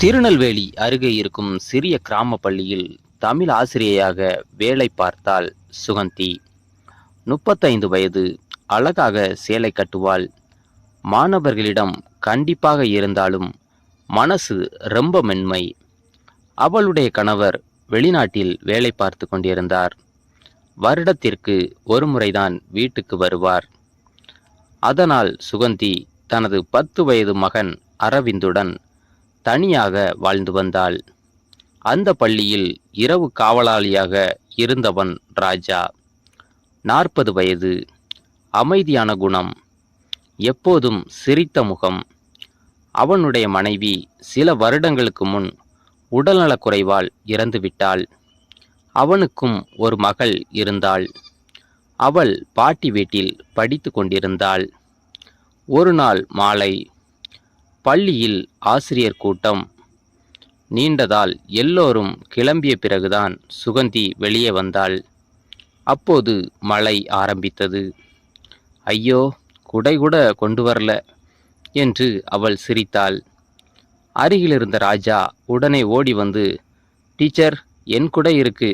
திருநெல்வேலி அருகே இருக்கும் சிறிய கிராம பள்ளியில் தமிழ் ஆசிரியையாக வேலை பார்த்தாள் சுகந்தி. 35 வயது, அழகாக சேலை கட்டுவாள். மாணவர்களிடம் கண்டிப்பாக இருந்தாலும் மனசு ரொம்ப மென்மை. அவளுடைய கணவர் வெளிநாட்டில் வேலை பார்த்து கொண்டிருந்தார். வருடத்திற்கு ஒரு முறைதான் வீட்டுக்கு வருவார். அதனால் சுகந்தி தனது 10 வயது மகன் அரவிந்துடன் தனியாக வாழ்ந்து வந்தாள். அந்த பள்ளியில் இரவு காவலாளியாக இருந்தவன் ராஜா. 40 வயது, அமைதியான குணம், எப்போதும் சிரித்த முகம். அவனுடைய மனைவி சில வருடங்களுக்கு முன் உடல்நலக்குறைவால் இறந்துவிட்டாள். அவனுக்கும் ஒரு மகள் இருந்தாள். அவள் பாட்டி வீட்டில் படித்து கொண்டிருந்தாள். ஒரு நாள் மாலை பள்ளியில் ஆசிரியர் கூட்டம் நீண்டதால் எல்லோரும் கிளம்பிய பிறகுதான் சுகந்தி வெளியே வந்தாள். அப்போது மழை ஆரம்பித்தது. ஐயோ, குடை கூட கொண்டு வரல என்று அவள் சிரித்தாள். அருகிலிருந்த ராஜா உடனே ஓடி வந்து, டீச்சர், என் குடை இருக்கு,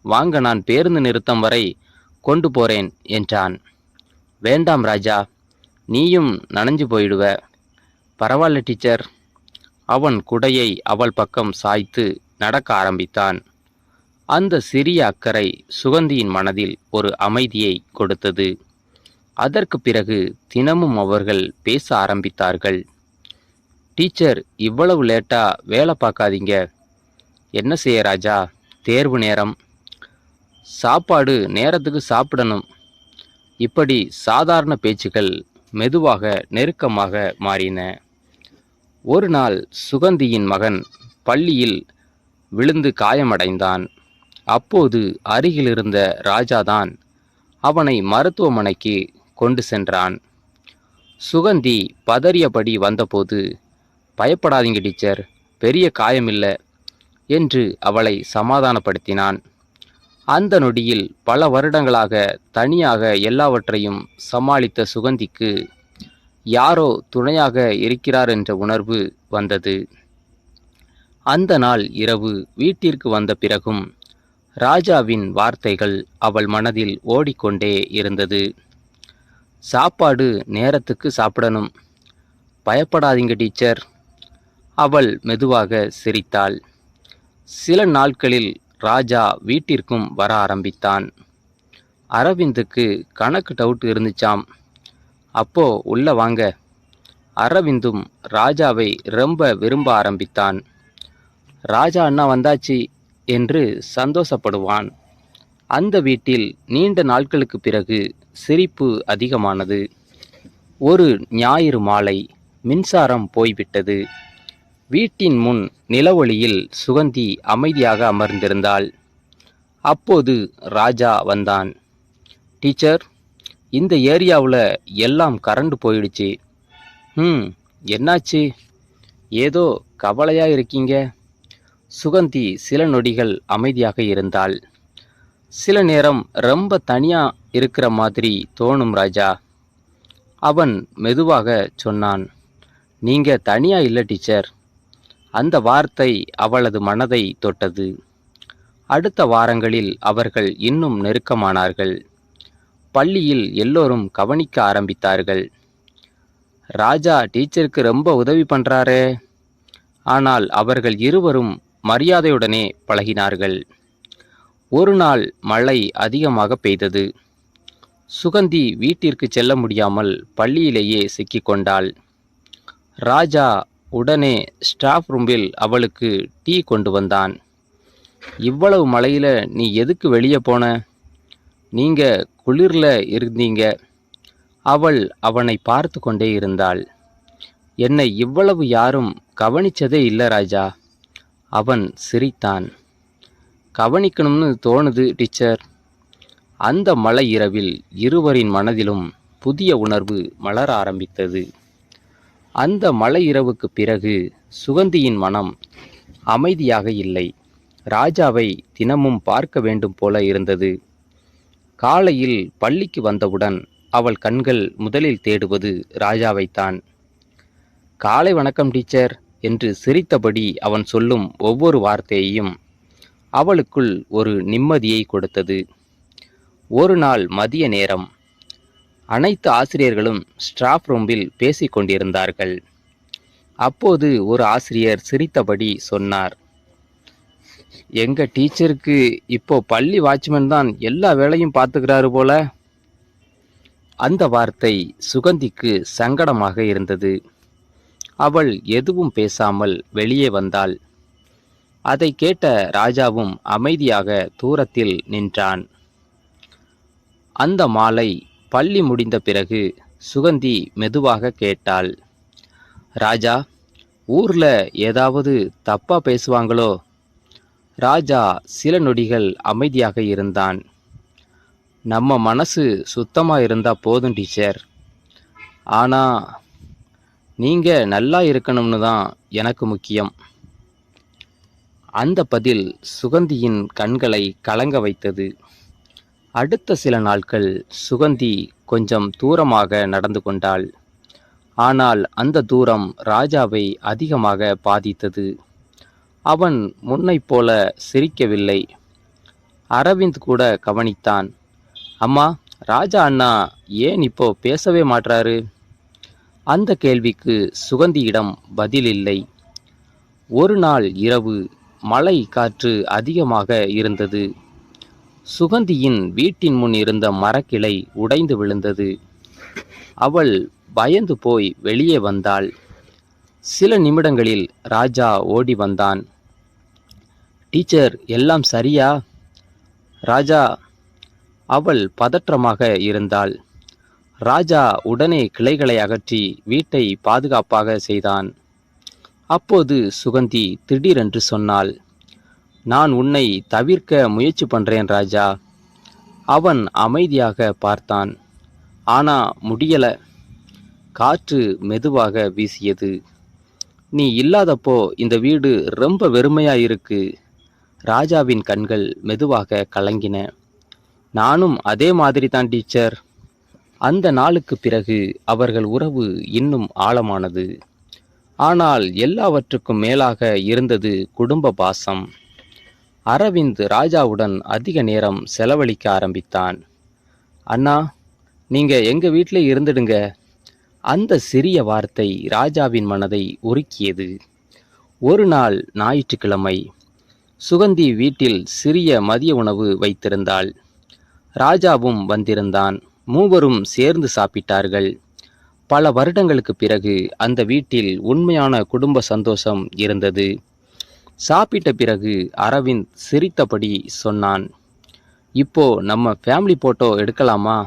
வாங்க, நான் பேருந்து நிறுத்தம் வரை கொண்டு போறேன் என்றான். வேண்டாம் ராஜா, நீயும் நனைஞ்சு போயிடுவ. பரவாயில்ல டீச்சர். அவன் குடையை அவள் பக்கம் சாய்த்து நடக்க ஆரம்பித்தான். அந்த சிறிய அக்கறை சுகந்தியின் மனதில் ஒரு அமைதியை கொடுத்தது. அதற்கு பிறகு தினமும் அவர்கள் பேச ஆரம்பித்தார்கள். டீச்சர், இவ்வளவு லேட்டா வேலை பார்க்காதீங்க. என்ன செய்ய ராஜா, தேர்வு நேரம், சாப்பாடு நேரத்துக்கு சாப்பிடணும். இப்படி சாதாரண பேச்சுகள் மெதுவாக நெருக்கமாக மாறின. ஒரு நாள் சுகந்தியின் மகன் பள்ளியில் விழுந்து காயமடைந்தான். அப்போது அருகிலிருந்த ராஜாதான் அவனை மருத்துவமனைக்கு கொண்டு சென்றான். சுகந்தி பதறியபடி வந்தபோது, பயப்படாதீங்க டீச்சர், பெரிய காயமில்லை என்று அவளை சமாதானப்படுத்தினான். அந்த நொடியில் பல வருடங்களாக தனியாக எல்லாவற்றையும் சமாளித்த சுகந்திக்கு யாரோ துணையாக இருக்கிறார் என்ற உணர்வு வந்தது. அந்த நாள் இரவு வீட்டிற்கு வந்த பிறகும் ராஜாவின் வார்த்தைகள் அவள் மனதில் ஓடிக்கொண்டே இருந்தது. சாப்பாடு நேரத்துக்கு சாப்பிடணும், பயப்படாதீங்க டீச்சர். அவள் மெதுவாக சிரித்தாள். சில நாட்களில் ராஜா வீட்டிற்கும் வர ஆரம்பித்தான். அரவிந்துக்கு கணக்கு டவுட் இருந்துச்சாம். அப்போ உள்ள வாங்க. அரவிந்தும் ராஜாவை ரொம்ப விரும்ப ஆரம்பித்தான். ராஜா அண்ணா வந்தாச்சு என்று சந்தோஷப்படுவான். அந்த வீட்டில் நீண்ட நாட்களுக்கு பிறகு சிரிப்பு அதிகமானது. ஒரு ஞாயிறு மாலை மின்சாரம் போய்விட்டது. வீட்டின் முன் நிலவொளியில் சுகந்தி அமைதியாக அமர்ந்திருந்தாள். அப்போது ராஜா வந்தான். டீச்சர், இந்த ஏரியாவில் எல்லாம் கரண்ட் போயிடுச்சு. என்னாச்சு? ஏதோ கவலையா இருக்கீங்க. சுகந்தி சில நொடிகள் அமைதியாக இருந்தாள். சில நேரம் ரொம்ப தனியா இருக்கிற மாதிரி தோணும் ராஜா. அவன் மெதுவாக சொன்னான். நீங்க தனியா இல்லை டீச்சர். அந்த வார்த்தை அவளது மனதை தொட்டது. அடுத்த வாரங்களில் அவர்கள் இன்னும் நெருக்கமானார்கள். பள்ளியில் எல்லோரும் கவனிக்க ஆரம்பித்தார்கள். ராஜா டீச்சருக்கு ரொம்ப உதவி பண்றாரே. ஆனால் அவர்கள் இருவரும் மரியாதையுடனே பழகினார்கள். ஒரு நாள் மழை அதிகமாக பெய்தது. சுகந்தி வீட்டிற்கு செல்ல முடியாமல் பள்ளியிலேயே சிக்கிக்கொண்டாள். ராஜா உடனே ஸ்டாஃப் ரூமில் அவளுக்கு டீ கொண்டு வந்தான். இவ்வளவு மழையில நீ எதுக்கு வெளியே போன? நீங்க குளிர்ல இருந்தீங்க. அவள் அவனை பார்த்து கொண்டே இருந்தாள். என்னை இவ்வளவு யாரும் கவனிச்சதே இல்லை ராஜா. அவன் சிரித்தான். கவனிக்கணும்னு தோணுது டீச்சர். அந்த மழை இரவில் இருவரின் மனதிலும் புதிய உணர்வு மலர ஆரம்பித்தது. அந்த மழை இரவுக்கு பிறகு சுகந்தியின் மனம் அமைதியாக இல்லை. ராஜாவை தினமும் பார்க்க வேண்டும் போல இருந்தது. காலையில் பள்ளிக்கு வந்தவுடன் அவள் கண்கள் முதலில் தேடுவது ராஜாவைத்தான். காலை வணக்கம் டீச்சர் என்று சிரித்தபடி அவன் சொல்லும் ஒவ்வொரு வார்த்தையையும் அவளுக்குள் ஒரு நிம்மதியை கொடுத்தது. ஒரு நாள் மதிய நேரம். அனைத்து ஆசிரியர்களும் ஸ்டாஃப் ரூமில் பேசிக் கொண்டிருந்தார்கள். அப்போது ஒரு ஆசிரியர் சிரித்தபடி சொன்னார், எங்க டீச்சருக்கு இப்போ பள்ளி வாட்ச்மேன் தான் எல்லா வேலையும் பார்த்துக்கிறாரு போல. அந்த வார்த்தை சுகந்திக்கு சங்கடமாக இருந்தது. அவள் எதுவும் பேசாமல் வெளியே வந்தாள். அதை கேட்ட ராஜாவும் அமைதியாக தூரத்தில் நின்றான். அந்த மாலை பள்ளி முடிந்த பிறகு சுகந்தி மெதுவாக கேட்டாள், ராஜா, ஊர்ல ஏதாவது தப்பா பேசுவாங்களோ? ராஜா சில நொடிகள் அமைதியாக இருந்தான். நம்ம மனசு சுத்தமா இருந்தா போதும் டீச்சர். ஆனா நீங்க நல்லா இருக்கணும்னு தான் எனக்கு முக்கியம். அந்த பதில் சுகந்தியின் கண்களை கலங்க வைத்தது. அடுத்த சில நாட்கள் சுகந்தி கொஞ்சம் தூரமாக நடந்து கொண்டாள். ஆனால் அந்த தூரம் ராஜாவை அதிகமாக பாதித்தது. அவன் முன்னைப் போல சிரிக்கவில்லை. அரவிந்த் கூட கவனித்தான். அம்மா, ராஜா அண்ணா ஏன் இப்போ பேசவே மாட்டாரு? அந்த கேள்விக்கு சுகந்தியிடம் பதில் இல்லை. ஒரு நாள் இரவு மழை காற்று அதிகமாக இருந்தது. சுகந்தியின் வீட்டின் முன் இருந்த மரக்கிளை உடைந்து விழுந்தது. அவள் பயந்து போய் வெளியே வந்தாள். சில நிமிடங்களில் ராஜா ஓடி வந்தான். டீச்சர், எல்லாம் சரியா? ராஜா, அவள் பதற்றமாக இருந்தாள். ராஜா உடனே கிளைகளை அகற்றி வீட்டை பாதுகாப்பாக செய்தான். அப்போது சுகந்தி திடீரென்று சொன்னாள், நான் உன்னை தவிர்க்க முயற்சி பண்றேன் ராஜா. அவன் அமைதியாக பார்த்தான். ஆனா முடியல. காற்று மெதுவாக வீசியது. நீ இல்லாதப்போ இந்த வீடு ரொம்ப வெறுமையா இருக்கு. ராஜாவின் கண்கள் மெதுவாக கலங்கின. நானும் அதே மாதிரி தான் டீச்சர். அந்த நாளுக்கு பிறகு அவர்கள் உறவு இன்னும் ஆழமானது. ஆனால் எல்லாவற்றுக்கும் மேலாக இருந்தது குடும்ப பாசம். அரவிந்த் ராஜாவுடன் அதிக நேரம் செலவழிக்க ஆரம்பித்தான். அண்ணா, நீங்க எங்க வீட்டிலே இருந்துடுங்க. அந்த சிறிய வார்த்தை ராஜாவின் மனதை உருக்கியது. ஒரு நாள் ஞாயிற்றுக்கிழமை. சுகந்தி வீட்டில் சிறிய மதிய உணவு வைத்திருந்தாள். ராஜாவும் வந்திருந்தான். மூவரும் சேர்ந்து சாப்பிட்டார்கள். பல வருடங்களுக்கு பிறகு அந்த வீட்டில் உண்மையான குடும்ப சந்தோஷம் இருந்தது. சாப்பிட்ட பிறகு அரவிந்த் சிரித்தபடி சொன்னான், இப்போ நம்ம ஃபேமிலி போட்டோ எடுக்கலாமா?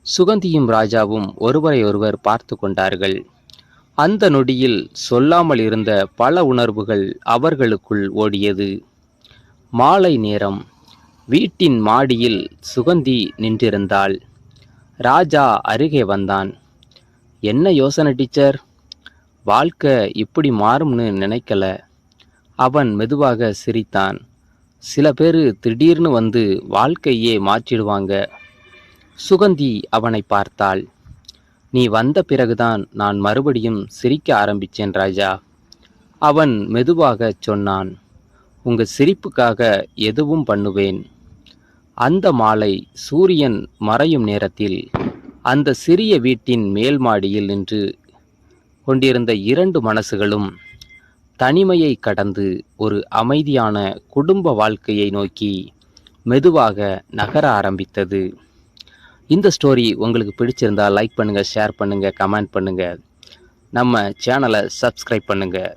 சுகந்தியும் ராஜாவும் ஒருவரை ஒருவர் பார்த்து கொண்டார்கள். அந்த நொடியில் சொல்லாமல் இருந்த பல உணர்வுகள் அவர்களுக்குள் ஓடியது. மாலை நேரம். வீட்டின் மாடியில் சுகந்தி நின்றிருந்தாள். ராஜா அருகே வந்தான். என்ன யோசனை டீச்சர்? வாழ்க்கை இப்படி மாறும்னு நினைக்கல. அவன் மெதுவாக சிரித்தான். சில பேர் திடீர்னு வந்து வாழ்க்கையே மாற்றிடுவாங்க. சுகந்தி அவனை பார்த்தாள். நீ வந்த பிறகுதான் நான் மறுபடியும் சிரிக்க ஆரம்பிச்சேன் ராஜா. அவன் மெதுவாக சொன்னான், உங்க சிரிப்புக்காக எதுவும் பண்ணுவேன். அந்த மாலை சூரியன் மறையும் நேரத்தில் அந்த சிறிய வீட்டின் மேல் மாடியில் நின்று கொண்டிருந்த இரண்டு மனசுகளும் தனிமையை கடந்து ஒரு அமைதியான குடும்ப வாழ்க்கையை நோக்கி மெதுவாக நகர ஆரம்பித்தது. இந்த ஸ்டோரி உங்களுக்கு பிடிச்சிருந்தா லைக் பண்ணுங்கள், ஷேர் பண்ணுங்கள், கமெண்ட் பண்ணுங்கள். நம்ம சேனலை சப்ஸ்கிரைப் பண்ணுங்கள்.